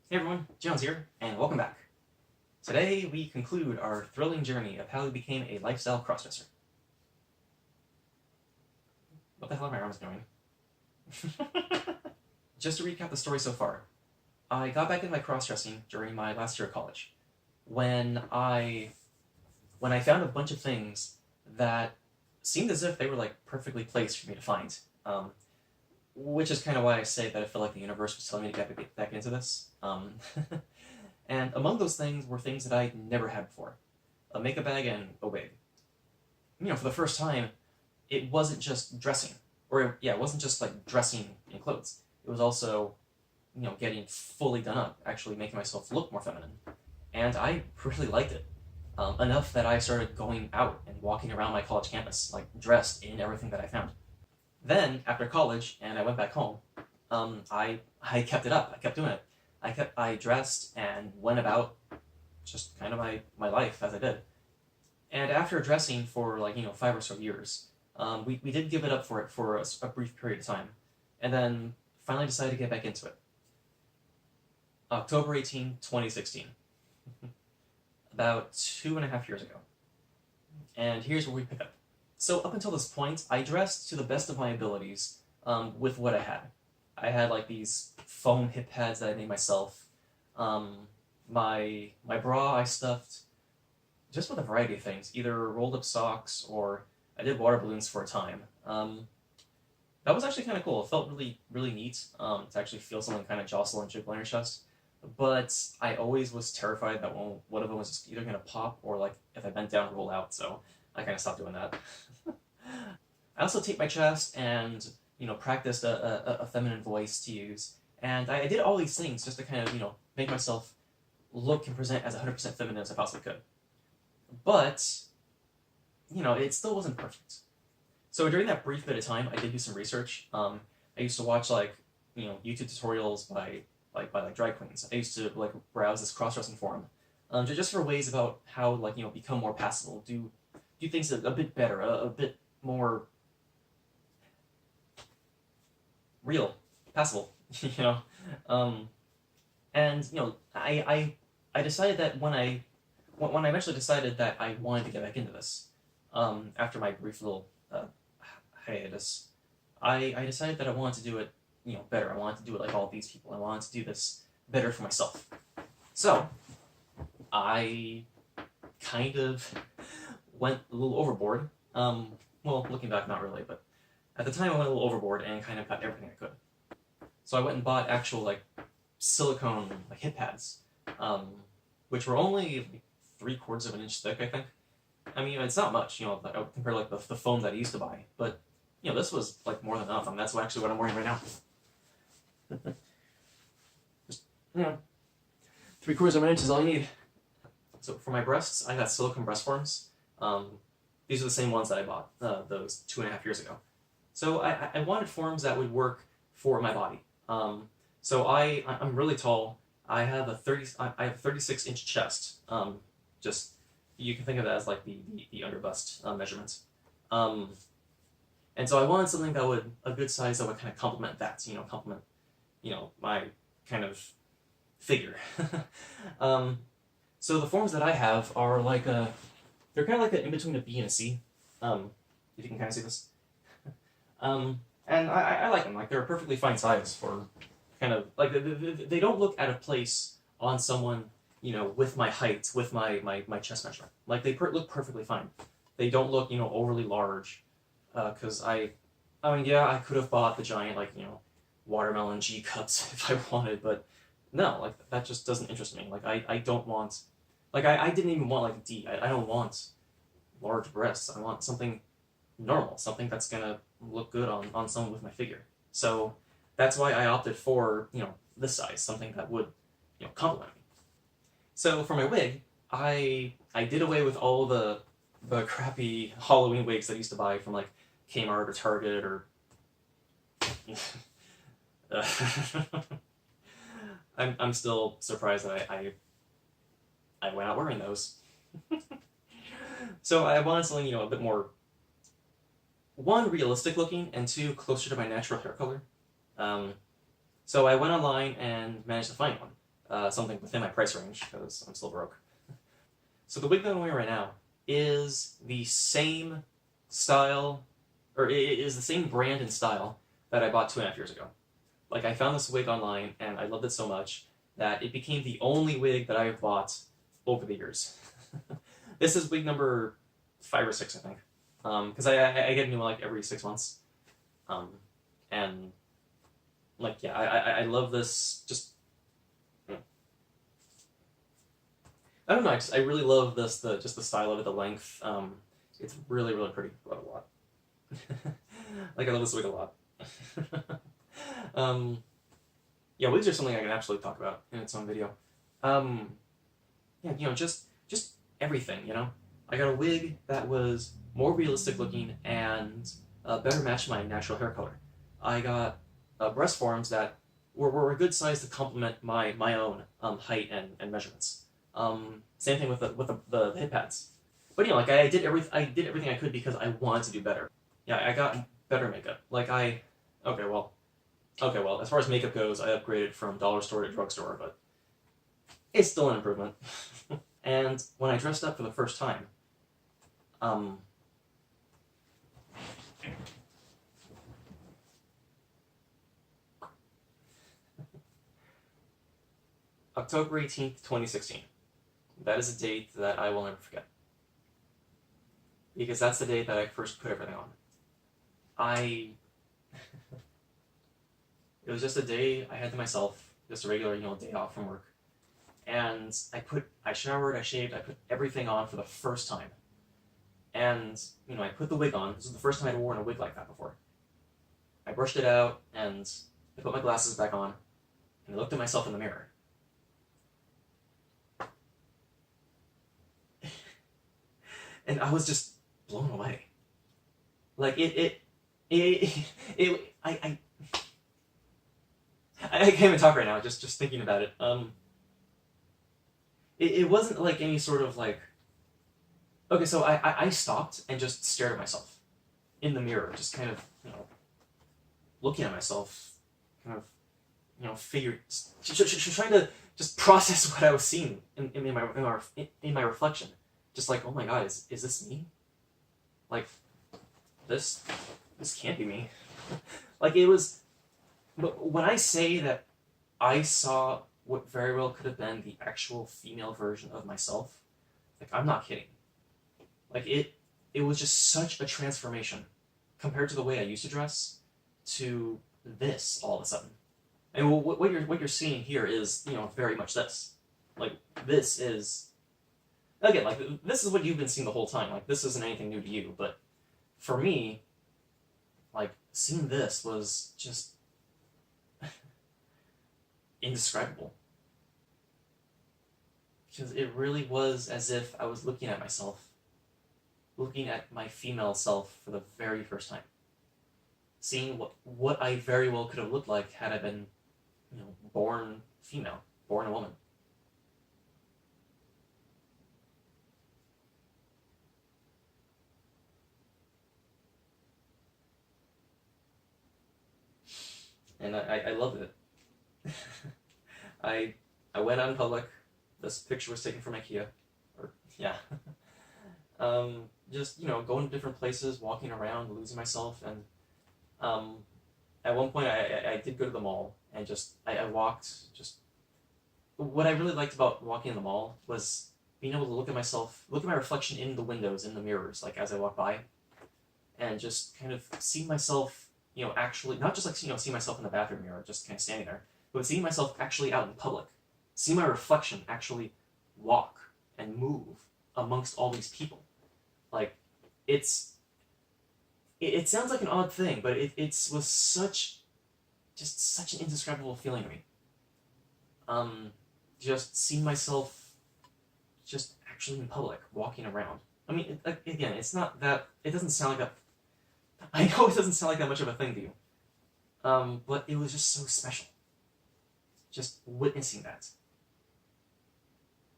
Hey everyone, Jones here, and welcome back. Today we conclude our thrilling journey of how we became a lifestyle crossdresser. What the hell are my arms doing? Just to recap the story so far, I got back into my crossdressing during my last year of college, when I when I found a bunch of things that seemed as if they were like perfectly placed for me to find. Which is kind of why I say that I feel like the universe was telling me to get back into this. And among those things were things that I never had before: a makeup bag and a wig. For the first time, it wasn't just dressing, or yeah, it wasn't just like dressing in clothes. It was also, getting fully done up, actually making myself look more feminine, and I really liked it. Enough that I started going out and walking around my college campus, like dressed in everything that I found. Then, after college, and I went back home, I kept it up. I kept doing it. I dressed and went about just kind of my life as I did. And after dressing for like 5 or so years, we did give it up for a brief period of time, and then finally decided to get back into it. October 18, 2016, about 2.5 years ago. And here's where we pick up. So up until this point, I dressed to the best of my abilities with what I had. I had like these foam hip pads that I made myself. My bra I stuffed just with a variety of things, either rolled up socks or I did water balloons for a time. That was actually kind of cool. It felt really neat to actually feel something kind of jostle and jiggle on your chest. But I always was terrified that one of them was just either gonna pop or like if I bent down, roll out. So I kind of stopped doing that. I also taped my chest and practiced a feminine voice to use, and I did all these things just to kind of make myself look and present as 100% feminine as I possibly could. But it still wasn't perfect. So during that brief bit of time, I did do some research. I used to watch like YouTube tutorials by drag queens. I used to like browse this cross-dressing forum, just for ways about how like become more passable, do things a bit better, a bit more real, passable, you know. Um, and I decided that when I eventually decided that I wanted to get back into this, after my brief little hiatus, I decided that I wanted to do it better. I wanted to do it like all of these people. I wanted to do this better for myself. So I kind of went a little overboard. Well, looking back, not really, but at the time I went a little overboard and kind of got everything I could. So I went and bought actual like silicone like hip pads, um, which were only like, 3/4 of an inch thick, I think. I mean, it's not much, compared to like the foam that I used to buy, but this was like more than enough, and that's actually what I'm wearing right now. Just 3/4 of an inch is all you need. So for my breasts, I got silicone breastforms. These are the same ones that I bought those 2.5 years ago. So I wanted forms that would work for my body. So I'm really tall. I have a 36-inch chest. Just you can think of it as like the underbust measurement. Um, and so I wanted something that would a good size that would kind of complement that. Complement my kind of figure. um, so the forms that I have are like they're kind of like in between a B and a C. If you can kind of see this. And I like them. Like they're a perfectly fine size for kind of like they don't look out of place on someone with my height, with my chest measurement. Like they look perfectly fine. They don't look overly large. Because I mean yeah, I could have bought the giant like watermelon G cups if I wanted, but no, like that just doesn't interest me. Like I don't want like I didn't even want like D. I don't want large breasts. I want something normal, something that's gonna look good on someone with my figure. So that's why I opted for this size, something that would complement me. So for my wig, I did away with all the crappy Halloween wigs that I used to buy from like Kmart or Target or. I'm still surprised that I went out wearing those. So I wanted something a bit more, one, realistic looking, and two, closer to my natural hair color. Um, so I went online and managed to find one. something within my price range because I'm still broke. So the wig that I'm wearing right now is the same style, or it is the same brand and style that I bought 2.5 years ago. Like, I found this wig online and I loved it so much that it became the only wig that I've bought over the years. This is wig number 5 or 6, I think. Because I get a new one like every 6 months. And like, yeah, I love this. Just, I don't know. I really love this. Just the style of it, the length. It's really really pretty. I love it a lot. Like, I love this wig a lot. Yeah, wigs are something I can absolutely talk about in its own video. Yeah, just everything. I got a wig that was more realistic looking and a better match to my natural hair color. I got breast forms that were a good size to complement my own height and measurements. Same thing with the hip pads. But like, I did everything I could because I wanted to do better. Yeah, I got better makeup. Like, okay, well, as far as makeup goes, I upgraded from dollar store to drugstore, but it's still an improvement. And when I dressed up for the first time, October 18th, 2016. That is a date that I will never forget. Because that's the date that I first put everything on. It was just a day I had to myself, just a regular, day off from work. And I showered, I shaved, I put everything on for the first time. And, I put the wig on. This was the first time I'd worn a wig like that before. I brushed it out, and I put my glasses back on, and I looked at myself in the mirror. And I was just blown away. Like, I can't even talk right now, just thinking about it. It wasn't like any sort of like... Okay, so I stopped and just stared at myself in the mirror, just kind of, looking at myself, kind of, trying to just process what I was seeing in my reflection. Just like, oh my god, is this me? Like, this can't be me. Like, it was... But when I say that I saw what very well could have been the actual female version of myself, like, I'm not kidding. Like, it was just such a transformation compared to the way I used to dress to this all of a sudden. And what you're seeing here is, very much this. Like, this is... Again, like, this is what you've been seeing the whole time. Like, this isn't anything new to you, but for me, like, seeing this was just indescribable. Because it really was as if I was looking at myself, looking at my female self for the very first time. Seeing what I very well could have looked like had I been, born female, born a woman. And I loved it. I went out in public. This picture was taken from IKEA. Yeah. Just, going to different places, walking around, losing myself. And at one point I did go to the mall and I walked. What I really liked about walking in the mall was being able to look at my reflection in the windows, in the mirrors, like, as I walked by. And just kind of see myself, actually, not just like, see myself in the bathroom mirror, just kind of standing there, but seeing myself actually out in public. See my reflection actually walk and move amongst all these people. Like, it sounds like an odd thing, but it was such an indescribable feeling to me. Just seeing myself just actually in public, walking around. I mean, again, it's not that, it doesn't sound like that, I know it doesn't sound like that much of a thing to you. But it was just so special. Just witnessing that.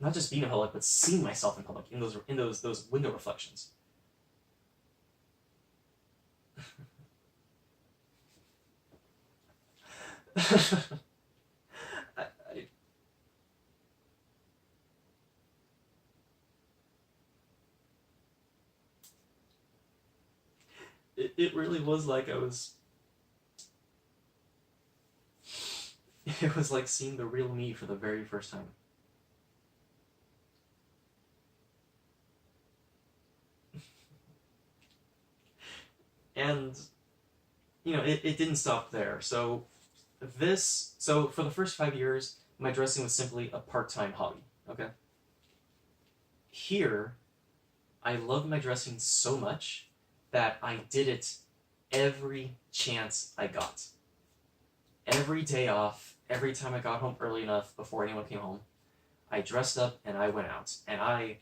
Not just being in public, but seeing myself in public, in those window reflections. it really was like it was like seeing the real me for the very first time. And, it didn't stop there. So for the first 5 years, my dressing was simply a part-time hobby, okay? Here, I loved my dressing so much that I did it every chance I got. Every day off, every time I got home early enough before anyone came home, I dressed up and I went out. And I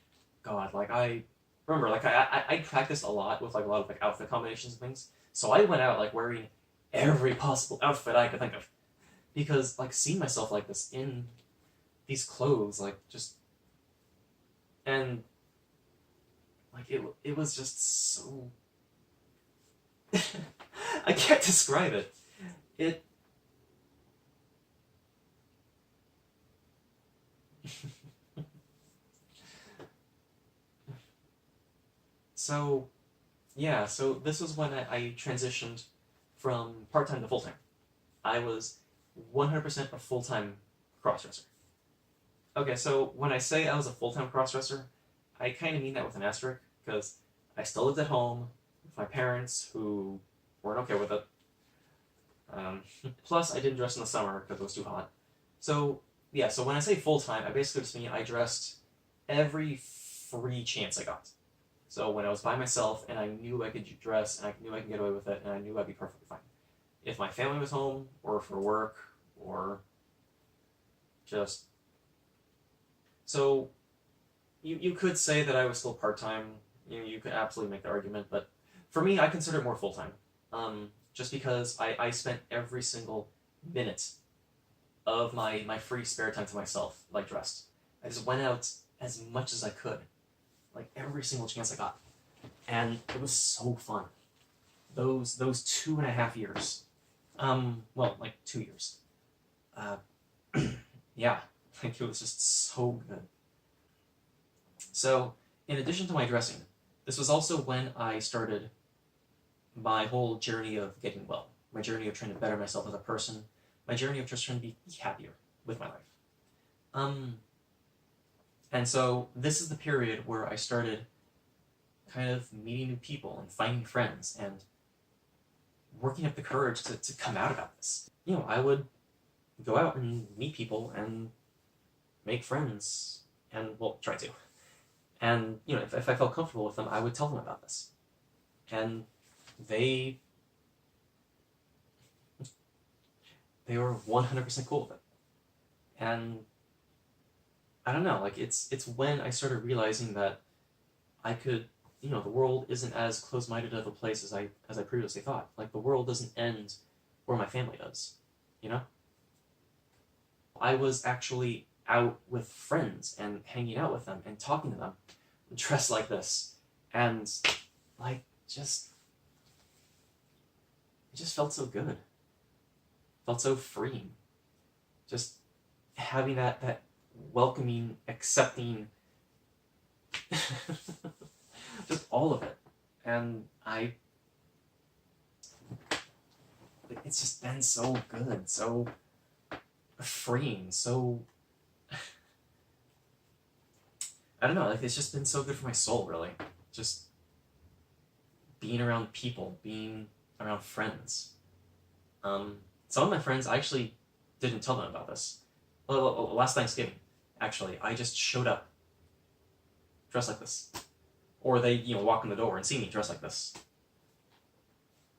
remember, I practiced a lot with, like, a lot of, like, outfit combinations and things. So I went out, like, wearing every possible outfit I could think of. Because, like, seeing myself like this in these clothes, like, just... And, like, it was just so... I can't describe it. It... So, yeah, so this was when I transitioned from part-time to full-time. I was 100% a full-time crossdresser. Okay, so when I say I was a full-time crossdresser, I kind of mean that with an asterisk, because I still lived at home with my parents, who weren't okay with it. Plus, I didn't dress in the summer because it was too hot. So, yeah, so when I say full-time, I basically just mean I dressed every free chance I got. So when I was by myself and I knew I could dress and I knew I could get away with it and I knew I'd be perfectly fine. If my family was home, or for work, or just... So you could say that I was still part-time. You could absolutely make the argument, but for me, I consider it more full-time. Just because I spent every single minute of my free spare time to myself, like, dressed. I just went out as much as I could. Like, every single chance I got. And it was so fun. Those 2.5 years. Well, like, 2 years. Yeah, like, it was just so good. So, in addition to my dressing, this was also when I started my whole journey of getting well. My journey of trying to better myself as a person. My journey of just trying to be happier with my life. And so this is the period where I started kind of meeting new people and finding friends and working up the courage to come out about this. I would go out and meet people and make friends and, well, try to. And, if I felt comfortable with them, I would tell them about this. And they were 100% cool with it. And I don't know, like, it's when I started realizing that I could, the world isn't as close-minded of a place as I previously thought. Like, the world doesn't end where my family does, I was actually out with friends and hanging out with them and talking to them, dressed like this, and, like, it just felt so good. Felt so freeing. Just having that welcoming, accepting, just all of it. And it's just been so good, so freeing, so, I don't know, like, it's just been so good for my soul, really. Just being around people, being around friends. Some of my friends, I actually didn't tell them about this. Well, last Thanksgiving, actually, I just showed up dressed like this. Or they, walk in the door and see me dressed like this.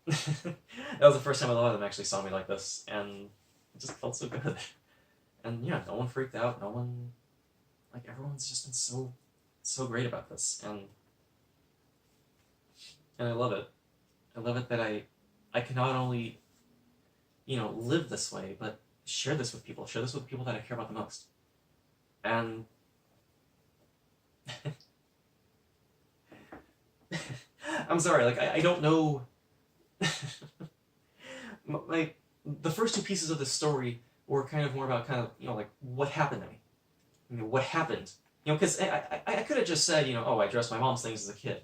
That was the first time a lot of them actually saw me like this, and it just felt so good. And yeah, no one freaked out, no one... Like, everyone's just been so great about this, and I love it. I love it that I can not only, live this way, but share this with people that I care about the most. And I'm sorry, like, I don't know. Like, the first two pieces of the story were kind of more about like, what happened to me. What happened? Because I could have just said, oh, I dressed my mom's things as a kid.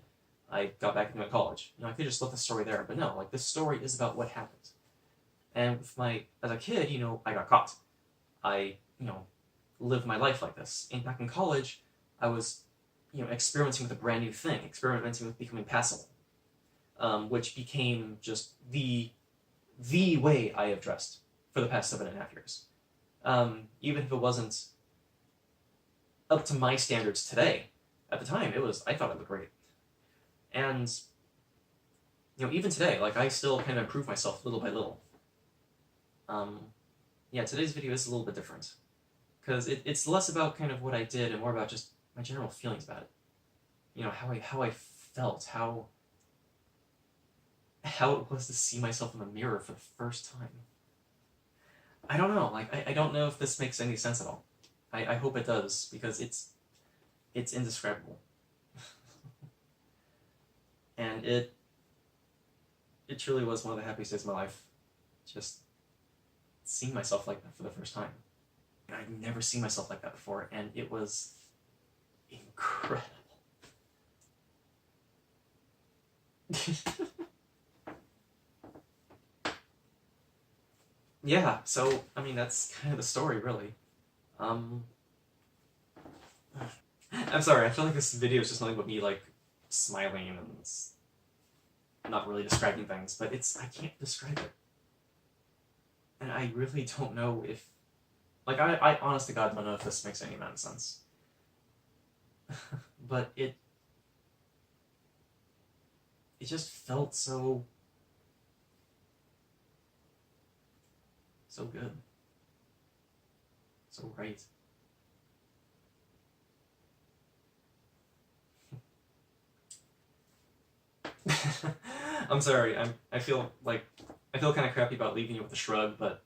I got back into college. I could just left the story there, but no, like this story is about what happened. And with as a kid, I got caught. I, lived my life like this. And back in college, I was, experimenting with a brand new thing, experimenting with becoming passable, which became just the way I have dressed for the past 7.5 years. Even if it wasn't up to my standards today, at the time, I thought it looked great. And, even today, like, I still kind of improve myself little by little. Yeah, today's video is a little bit different. Because it's less about kind of what I did and more about just my general feelings about it. How I felt, how it was to see myself in the mirror for the first time. I don't know, like, I don't know if this makes any sense at all. I hope it does, because it's indescribable. And it truly was one of the happiest days of my life. Just seeing myself like that for the first time. And I'd never seen myself like that before, and it was incredible. Yeah, so, I mean, that's kind of the story, really. I'm sorry, I feel like this video is just nothing but me, like, smiling and not really describing things, but I can't describe it. And I really don't know if, like, I honest to God don't know if this makes any amount of sense. But it just felt so good. So right. I'm sorry, I feel kind of crappy about leaving you with a shrug, but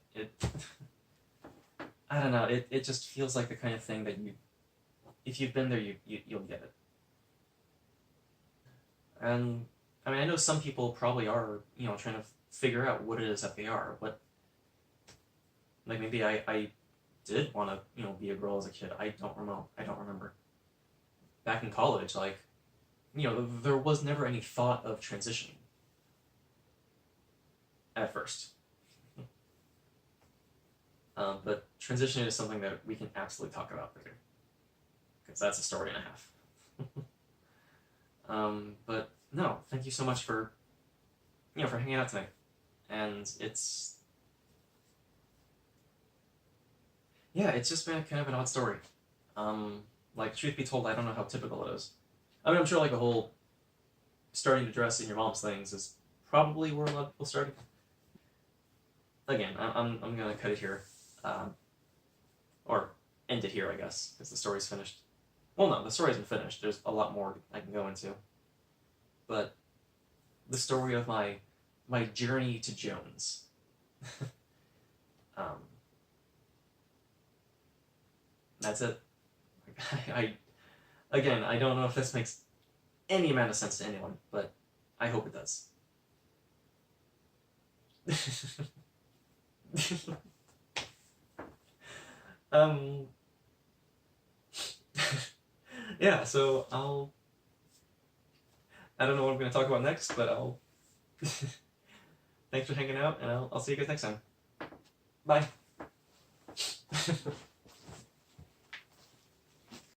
I don't know, it just feels like the kind of thing that if you've been there, you'll get it. And, I mean, I know some people probably are, trying to figure out what it is that they are, but, like, maybe I did want to, be a girl as a kid. I don't remember. Back in college, like, there was never any thought of transitioning. At first. But transitioning is something that we can absolutely talk about later. Because that's a story and a half. But no, thank you so much for hanging out tonight. And it's just been kind of an odd story. Like, truth be told, I don't know how typical it is. I mean, I'm sure, like, the whole starting to dress in your mom's things is probably where a lot of people started. Again, I'm gonna cut it here. Or end it here, I guess, because the story's finished. Well, no, the story isn't finished. There's a lot more I can go into. But the story of my journey to Jones. That's it. Again, I don't know if this makes any amount of sense to anyone, but I hope it does. Yeah, so I don't know what I'm going to talk about next, but thanks for hanging out, and I'll see you guys next time. Bye.